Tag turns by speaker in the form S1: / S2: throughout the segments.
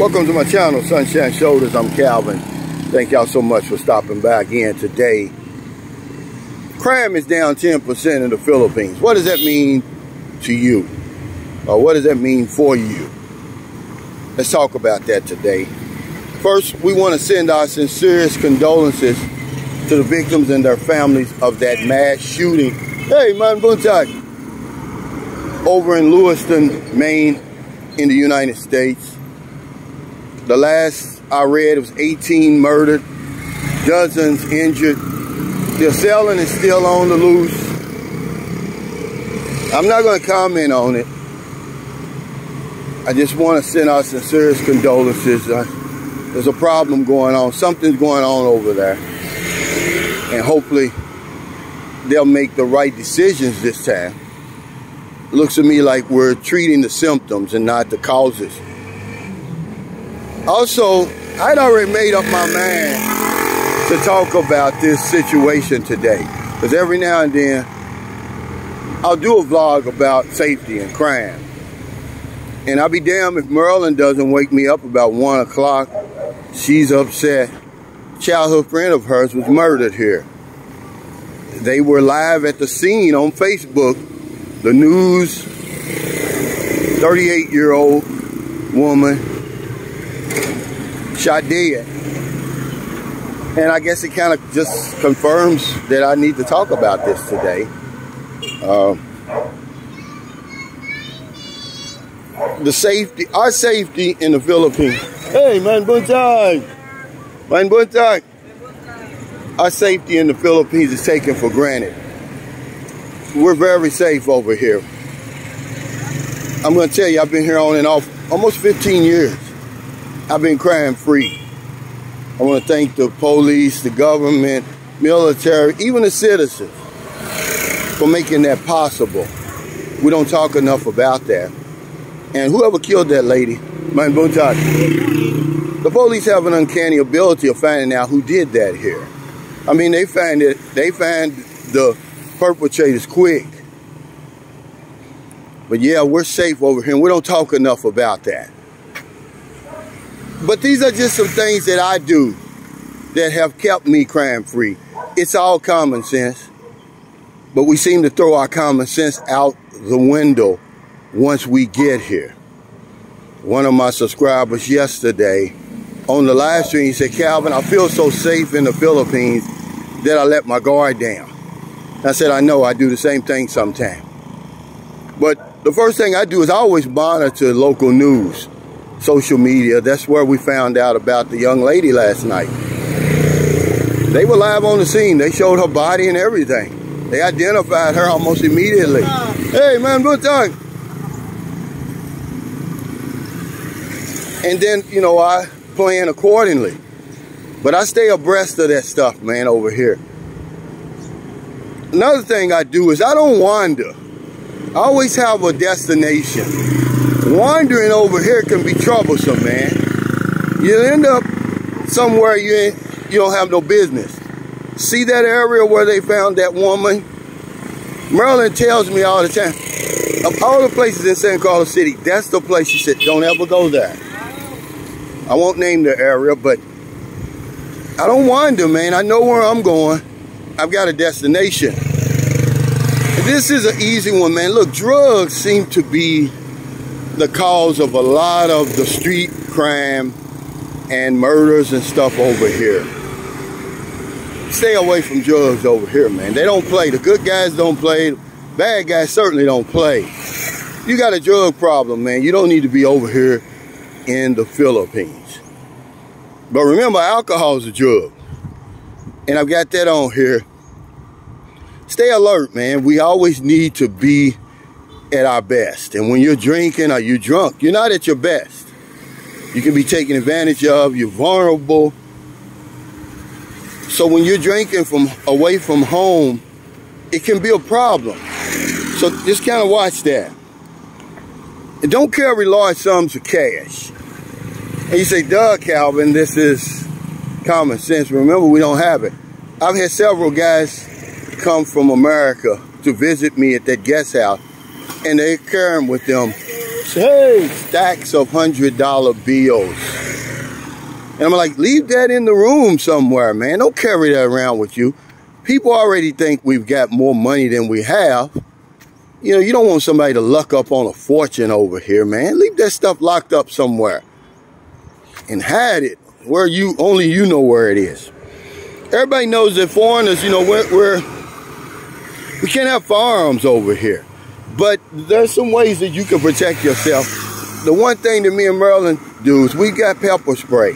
S1: Welcome to my channel, Sunshine Shoulders. I'm Calvin. Thank y'all so much for stopping by again today. Crime is down 10% in the Philippines. What does that mean to you? Or what does that mean for you? Let's talk about that today. First, we want to send our sincerest condolences to the victims and their families of that mass shooting. Hey, man, buntag! Over in Lewiston, Maine, in the United States. The last I read was 18 murdered, dozens injured. The assailant is still on the loose. I'm not going to comment on it. I just want to send our sincerest condolences. There's a problem going on. Something's going on over there. And hopefully they'll make the right decisions this time. It looks to me like we're treating the symptoms and not the causes. Also, I'd already made up my mind to talk about this situation today. Because every now and then, I'll do a vlog about safety and crime. And I'll be damned if Merlin doesn't wake me up about 1 o'clock. She's upset. A childhood friend of hers was murdered here. They were live at the scene on Facebook. The news, 38-year-old woman shot dead. And I guess it kind of just confirms that I need to talk about this today. Our safety in the Philippines. Hey, man, buntag! Man, buntag! Our safety in the Philippines is taken for granted. We're very safe over here. I'm going to tell you, I've been here on and off almost 15 years. I've been crime free. I want to thank the police, the government, military, even the citizens for making that possible. We don't talk enough about that. And whoever killed that lady, man, the police have an uncanny ability of finding out who did that here. I mean, they find the perpetrators quick. But yeah, we're safe over here, and we don't talk enough about that. But these are just some things that I do that have kept me crime free. It's all common sense, but we seem to throw our common sense out the window once we get here. One of my subscribers yesterday on the live stream, he said, Calvin, I feel so safe in the Philippines that I let my guard down. I said, I know, I do the same thing sometimes. But the first thing I do is I always monitor local news, social media. That's where we found out about the young lady last night. They were live on the scene. They showed her body and everything. They identified her almost immediately. Hey, man, good time. And then, you know, I plan accordingly. But I stay abreast of that stuff, man, over here. Another thing I do is I don't wander. I always have a destination. Wandering over here can be troublesome, man. You end up somewhere you don't have no business. See that area where they found that woman? Merlin tells me all the time, of all the places in San Carlos City, that's the place she said, don't ever go there. I won't name the area, but I don't wander, man. I know where I'm going. I've got a destination. This is an easy one, man. Look, drugs seem to be the cause of a lot of the street crime and murders and stuff over here. Stay away from drugs over here, man. They don't play. The good guys don't play. The bad guys certainly don't play. You got a drug problem, man. You don't need to be over here in the Philippines. But remember, alcohol is a drug. And I've got that on here. Stay alert, man. We always need to be at our best. And when you're drinking or you're drunk, you're not at your best. You can be taken advantage of. You're vulnerable. So when you're drinking from away from home, it can be a problem. So just kind of watch that. And don't carry large sums of cash. And you say, duh, Calvin, this is common sense. Remember, we don't have it. I've had several guys come from America to visit me at that guest house, and they carry with them stacks of $100 bills. And I'm like, leave that in the room somewhere, man. Don't carry that around with you. People already think we've got more money than we have. You know, you don't want somebody to luck up on a fortune over here, man. Leave that stuff locked up somewhere and hide it where only you know where it is. Everybody knows that foreigners, you know, we can't have firearms over here. But there's some ways that you can protect yourself. The one thing that me and Merlin do is we got pepper spray.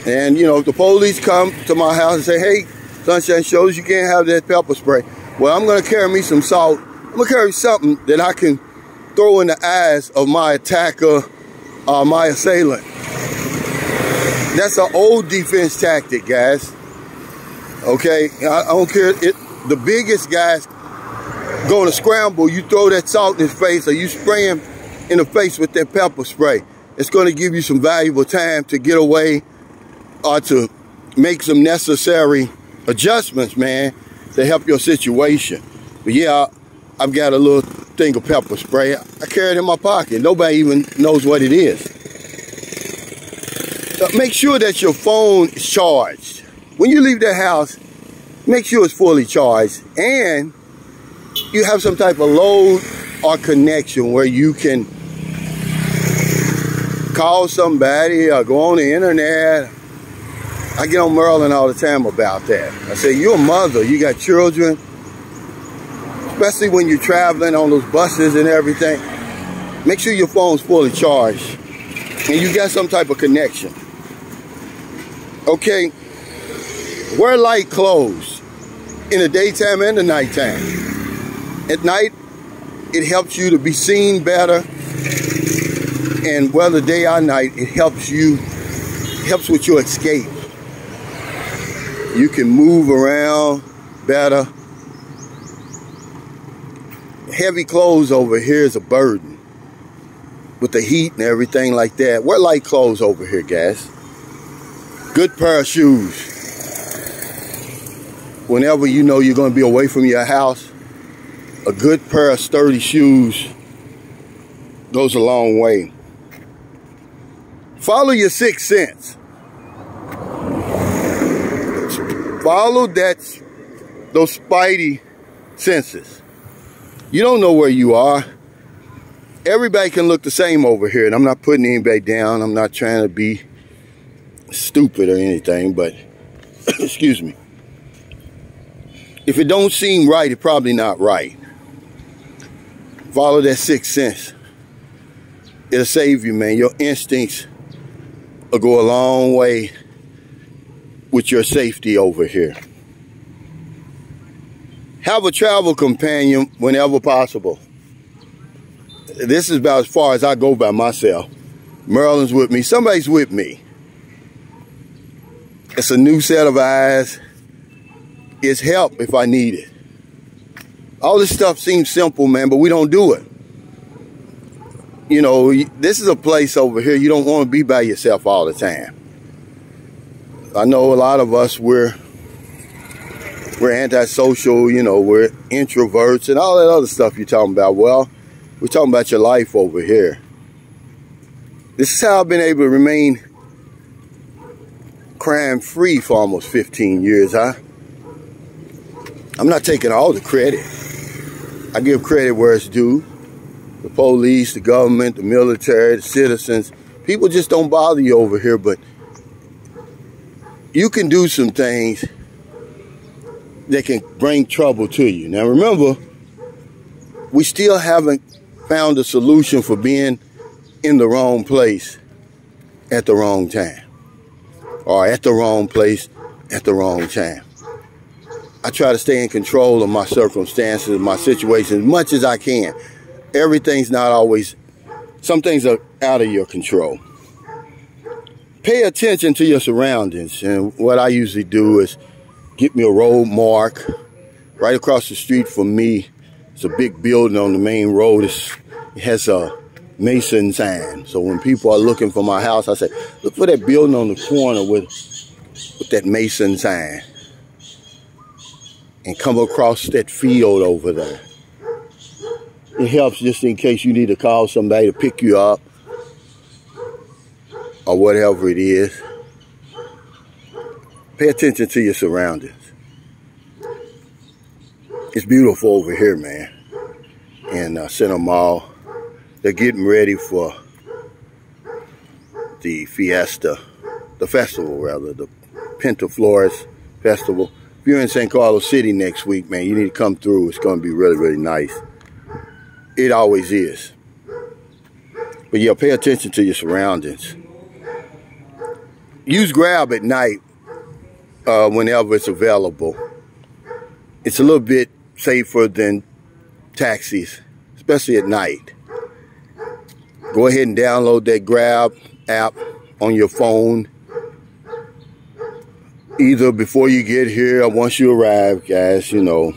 S1: And, you know, if the police come to my house and say, hey, Sunshine Shoulders, you can't have that pepper spray. Well, I'm going to carry me some salt. I'm going to carry something that I can throw in the eyes of my attacker or my assailant. That's an old defense tactic, guys. Okay? I don't care. The biggest guys going to scramble, you throw that salt in his face or you spray him in the face with that pepper spray. It's going to give you some valuable time to get away or to make some necessary adjustments, man, to help your situation. But yeah, I've got a little thing of pepper spray. I carry it in my pocket. Nobody even knows what it is. Make sure that your phone is charged. When you leave the house, make sure it's fully charged. And you have some type of load or connection where you can call somebody or go on the internet. I get on Merlin all the time about that. I say, you're a mother, you got children, especially when you're traveling on those buses and everything. Make sure your phone's fully charged and you got some type of connection. Okay, wear light clothes in the daytime and the nighttime. At night, it helps you to be seen better, and whether day or night, it helps with your escape. You can move around better. Heavy clothes over here is a burden with the heat and everything like that. Wear light clothes over here, guys. Good pair of shoes. Whenever you know you're going to be away from your house, a good pair of sturdy shoes goes a long way. Follow your sixth sense. Follow those spidey senses. You don't know where you are. Everybody can look the same over here, and I'm not putting anybody down. I'm not trying to be stupid or anything, but excuse me. If it don't seem right, it's probably not right. Follow that sixth sense. It'll save you, man. Your instincts will go a long way with your safety over here. Have a travel companion whenever possible. This is about as far as I go by myself. Merlin's with me. Somebody's with me. It's a new set of eyes. It's help if I need it. All this stuff seems simple, man, but we don't do it. You know, this is a place over here you don't want to be by yourself all the time. I know a lot of us, we're antisocial, you know, we're introverts and all that other stuff you're talking about. Well, we're talking about your life over here. This is how I've been able to remain crime-free for almost 15 years, huh? I'm not taking all the credit. I give credit where it's due. The police, the government, the military, the citizens. People just don't bother you over here, but you can do some things that can bring trouble to you. Now remember, we still haven't found a solution for being in the wrong place at the wrong time. Or at the wrong place at the wrong time. I try to stay in control of my circumstances, my situation as much as I can. Everything's not always, some things are out of your control. Pay attention to your surroundings. And what I usually do is get me a road mark. Right across the street from me, it's a big building on the main road. It has a Mason sign. So when people are looking for my house, I say, look for that building on the corner with that Mason sign. And come across that field over there. It helps just in case you need to call somebody to pick you up or whatever it is. Pay attention to your surroundings. It's beautiful over here, man. In Center Mall, they're getting ready for the fiesta, the festival rather, the Pinta Flores Festival. If you're in San Carlos City next week, man, you need to come through. It's going to be really, really nice. It always is. But yeah, pay attention to your surroundings. Use Grab at night whenever it's available. It's a little bit safer than taxis, especially at night. Go ahead and download that Grab app on your phone, either before you get here or once you arrive, guys. You know,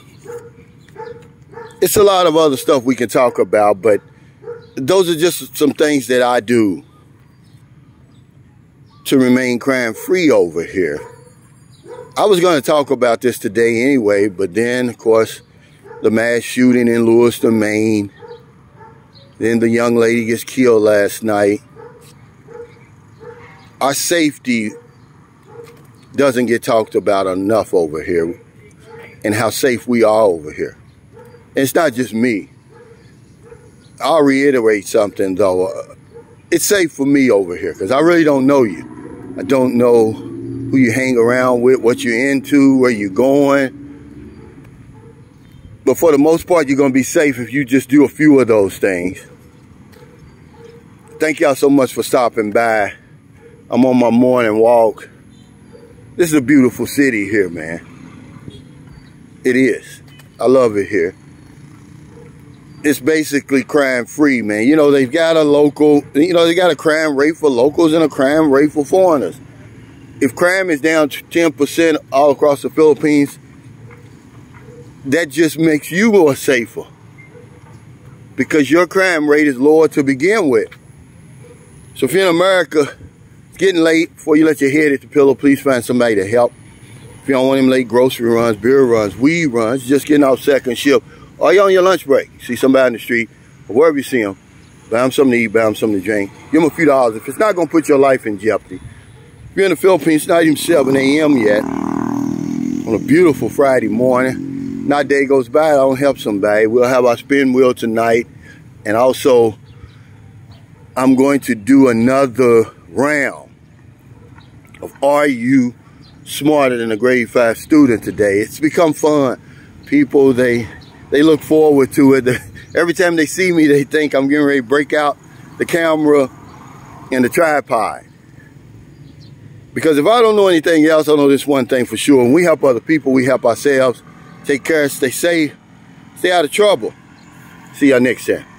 S1: it's a lot of other stuff we can talk about, but those are just some things that I do to remain crime-free over here. I was going to talk about this today anyway, but then, of course, the mass shooting in Lewiston, Maine. Then the young lady gets killed last night. Our safety doesn't get talked about enough over here, and how safe we are over here. And it's not just me. I'll reiterate something, though. It's safe for me over here because I really don't know you. I don't know who you hang around with, what you're into, where you're going. But for the most part, you're going to be safe if you just do a few of those things. Thank y'all so much for stopping by. I'm on my morning walk. This is a beautiful city here, man. It is. I love it here. It's basically crime-free, man. You know, they've got a local, you know, they got a crime rate for locals and a crime rate for foreigners. If crime is down to 10% all across the Philippines, that just makes you more safer because your crime rate is lower to begin with. So if you're in America, it's getting late, before you let your head hit the pillow, please find somebody to help. If you don't want them late grocery runs, beer runs, weed runs, just getting off second shift, or you're on your lunch break, see somebody in the street, or wherever you see them, buy them something to eat, buy them something to drink, give them a few dollars. If it's not going to put your life in jeopardy. If you're in the Philippines, it's not even 7 a.m. yet, on a beautiful Friday morning. Not a day goes by, I don't help somebody. We'll have our spin wheel tonight, and also I'm going to do another round of Are You Smarter Than a Grade 5 Student today. It's become fun. People, they look forward to it. Every time they see me, they think I'm getting ready to break out the camera and the tripod. Because if I don't know anything else, I know this one thing for sure. When we help other people, we help ourselves. Take care, stay safe, stay out of trouble. See y'all next time.